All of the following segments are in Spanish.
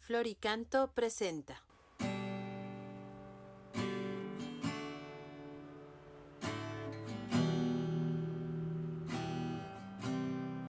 Floricanto presenta.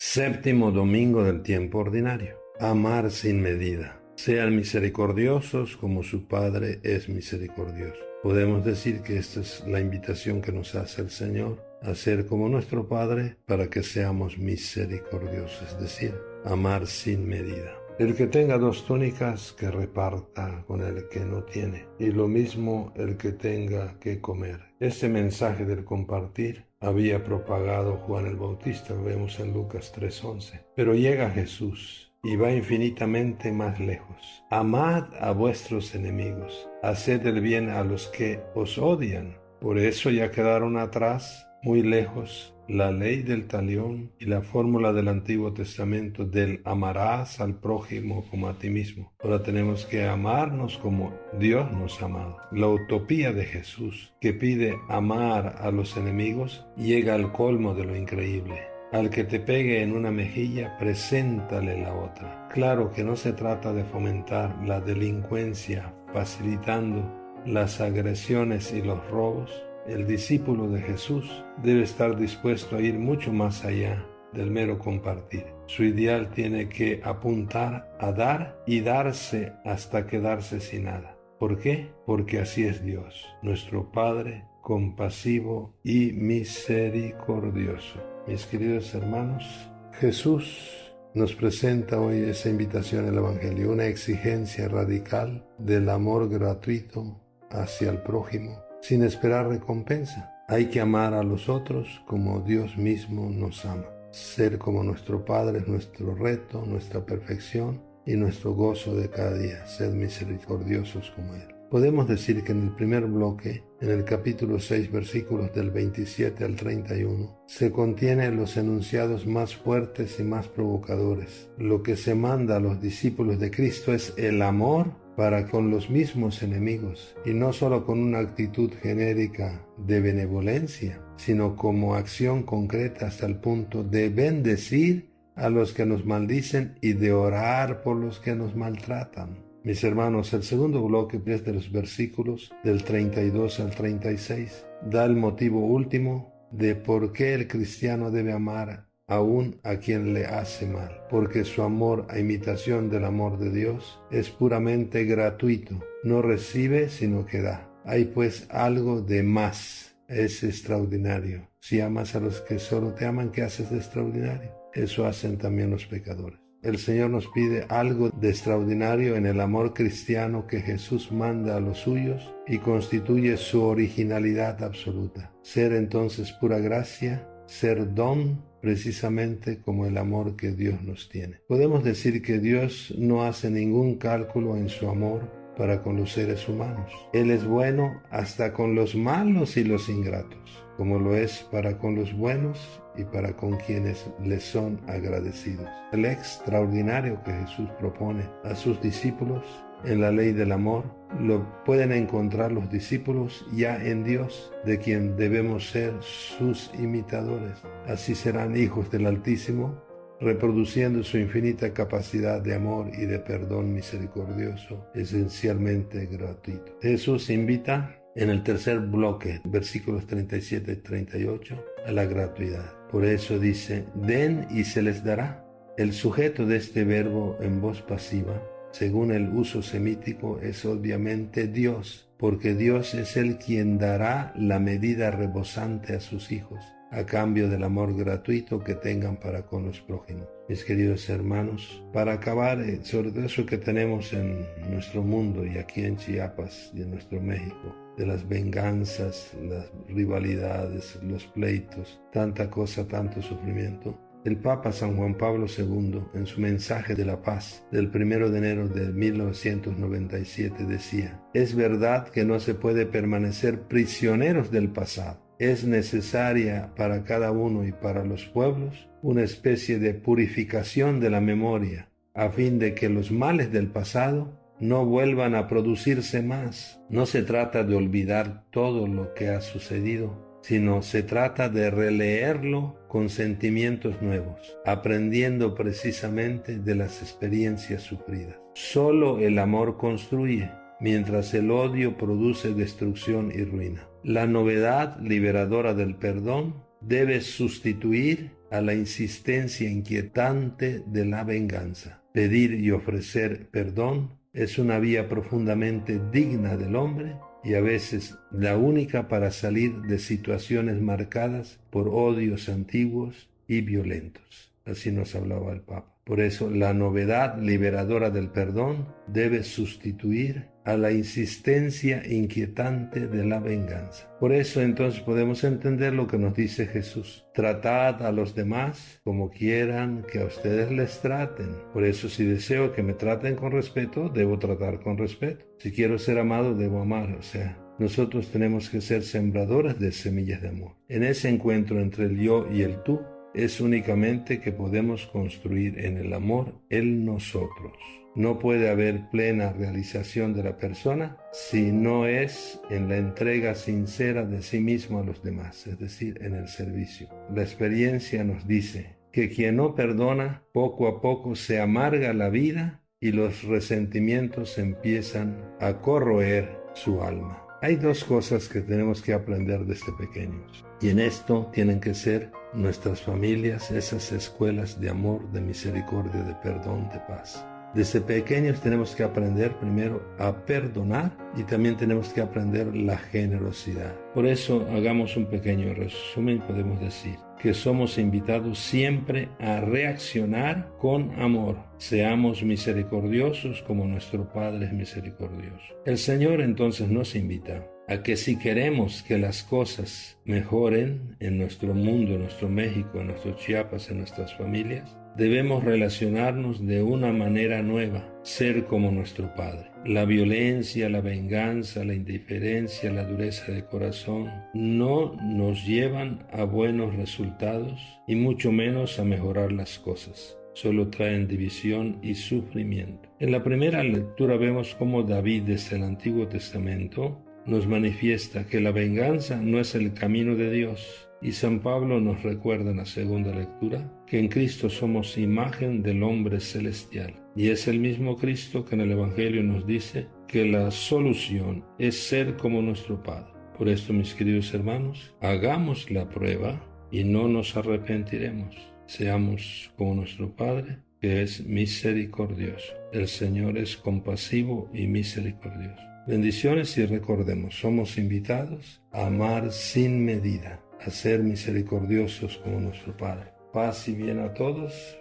Séptimo domingo del tiempo ordinario. Amar sin medida. Sean misericordiosos como su Padre es misericordioso. Podemos decir que esta es la invitación que nos hace el Señor, a ser como nuestro Padre para que seamos misericordiosos, es decir, amar sin medida. El que tenga dos túnicas, que reparta con el que no tiene, y lo mismo el que tenga que comer. Este mensaje del compartir había propagado Juan el Bautista, lo vemos en Lucas 3:11. Pero llega Jesús y va infinitamente más lejos. Amad a vuestros enemigos, haced el bien a los que os odian. Por eso ya quedaron atrás, muy lejos, la ley del talión y la fórmula del Antiguo Testamento del amarás al prójimo como a ti mismo. Ahora tenemos que amarnos como Dios nos ha amado. La utopía de Jesús, que pide amar a los enemigos, llega al colmo de lo increíble. Al que te pegue en una mejilla, preséntale la otra. Claro que no se trata de fomentar la delincuencia facilitando las agresiones y los robos. El discípulo de Jesús debe estar dispuesto a ir mucho más allá del mero compartir. Su ideal tiene que apuntar a dar y darse hasta quedarse sin nada. ¿Por qué? Porque así es Dios, nuestro Padre compasivo y misericordioso. Mis queridos hermanos, Jesús nos presenta hoy esa invitación en el Evangelio, una exigencia radical del amor gratuito hacia el prójimo, sin esperar recompensa. Hay que amar a los otros como Dios mismo nos ama. Ser como nuestro Padre es nuestro reto, nuestra perfección y nuestro gozo de cada día. Sed misericordiosos como Él. Podemos decir que en el primer bloque, en el capítulo 6, versículos del 27 al 31, se contienen los enunciados más fuertes y más provocadores. Lo que se manda a los discípulos de Cristo es el amor para con los mismos enemigos, y no solo con una actitud genérica de benevolencia, sino como acción concreta hasta el punto de bendecir a los que nos maldicen y de orar por los que nos maltratan. Mis hermanos, el segundo bloque, desde los versículos del 32 al 36, da el motivo último de por qué el cristiano debe amar aún a quien le hace mal, porque su amor, a imitación del amor de Dios, es puramente gratuito, no recibe sino que da. Hay pues algo de más, es extraordinario. Si amas a los que solo te aman, ¿qué haces de extraordinario? Eso hacen también los pecadores. El Señor nos pide algo de extraordinario en el amor cristiano que Jesús manda a los suyos y constituye su originalidad absoluta. Ser entonces pura gracia, ser don, precisamente como el amor que Dios nos tiene. Podemos decir que Dios no hace ningún cálculo en su amor para con los seres humanos. Él es bueno hasta con los malos y los ingratos, como lo es para con los buenos y para con quienes le son agradecidos. El extraordinario que Jesús propone a sus discípulos en la ley del amor lo pueden encontrar los discípulos ya en Dios, de quien debemos ser sus imitadores. Así serán hijos del Altísimo, reproduciendo su infinita capacidad de amor y de perdón misericordioso, esencialmente gratuito. Jesús invita en el tercer bloque, versículos 37 y 38, a la gratuidad. Por eso dice, den y se les dará. El sujeto de este verbo en voz pasiva, según el uso semítico, es obviamente Dios, porque Dios es el quien dará la medida rebosante a sus hijos, a cambio del amor gratuito que tengan para con los prójimos. Mis queridos hermanos, para acabar sobre todo eso que tenemos en nuestro mundo y aquí en Chiapas y en nuestro México, de las venganzas, las rivalidades, los pleitos, tanta cosa, tanto sufrimiento, el Papa San Juan Pablo II, en su mensaje de la paz del 1 de enero de 1997 decía: es verdad que no se puede permanecer prisioneros del pasado. Es necesaria para cada uno y para los pueblos una especie de purificación de la memoria, a fin de que los males del pasado no vuelvan a producirse más. No se trata de olvidar todo lo que ha sucedido, sino se trata de releerlo con sentimientos nuevos, aprendiendo precisamente de las experiencias sufridas. Solo el amor construye, mientras el odio produce destrucción y ruina. La novedad liberadora del perdón debe sustituir a la insistencia inquietante de la venganza. Pedir y ofrecer perdón es una vía profundamente digna del hombre y a veces la única para salir de situaciones marcadas por odios antiguos y violentos. Así nos hablaba el Papa. Por eso la novedad liberadora del perdón debe sustituir a la insistencia inquietante de la venganza. Por eso entonces podemos entender lo que nos dice Jesús. Tratad a los demás como quieran que a ustedes les traten. Por eso si deseo que me traten con respeto, debo tratar con respeto. Si quiero ser amado, debo amar. O sea, nosotros tenemos que ser sembradores de semillas de amor. En ese encuentro entre el yo y el tú, es únicamente que podemos construir en el amor el nosotros. No puede haber plena realización de la persona si no es en la entrega sincera de sí mismo a los demás, es decir, en el servicio. La experiencia nos dice que quien no perdona, poco a poco se amarga la vida y los resentimientos empiezan a corroer su alma. Hay dos cosas que tenemos que aprender desde pequeños, y en esto tienen que ser nuestras familias, esas escuelas de amor, de misericordia, de perdón, de paz. Desde pequeños tenemos que aprender primero a perdonar y también tenemos que aprender la generosidad. Por eso hagamos un pequeño resumen, podemos decir que somos invitados siempre a reaccionar con amor. Seamos misericordiosos como nuestro Padre es misericordioso. El Señor entonces nos invita a que si queremos que las cosas mejoren en nuestro mundo, en nuestro México, en nuestro Chiapas, en nuestras familias, debemos relacionarnos de una manera nueva, ser como nuestro Padre. La violencia, la venganza, la indiferencia, la dureza de corazón no nos llevan a buenos resultados y mucho menos a mejorar las cosas. Solo traen división y sufrimiento. En la primera lectura vemos cómo David desde el Antiguo Testamento nos manifiesta que la venganza no es el camino de Dios. Y San Pablo nos recuerda en la segunda lectura que en Cristo somos imagen del hombre celestial. Y es el mismo Cristo que en el Evangelio nos dice que la solución es ser como nuestro Padre. Por esto, mis queridos hermanos, hagamos la prueba y no nos arrepentiremos. Seamos como nuestro Padre, que es misericordioso. El Señor es compasivo y misericordioso. Bendiciones y recordemos, somos invitados a amar sin medida, a ser misericordiosos como nuestro Padre. Paz y bien a todos,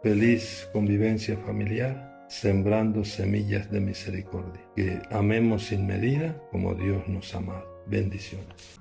feliz convivencia familiar, sembrando semillas de misericordia. Que amemos sin medida como Dios nos ha amado. Bendiciones.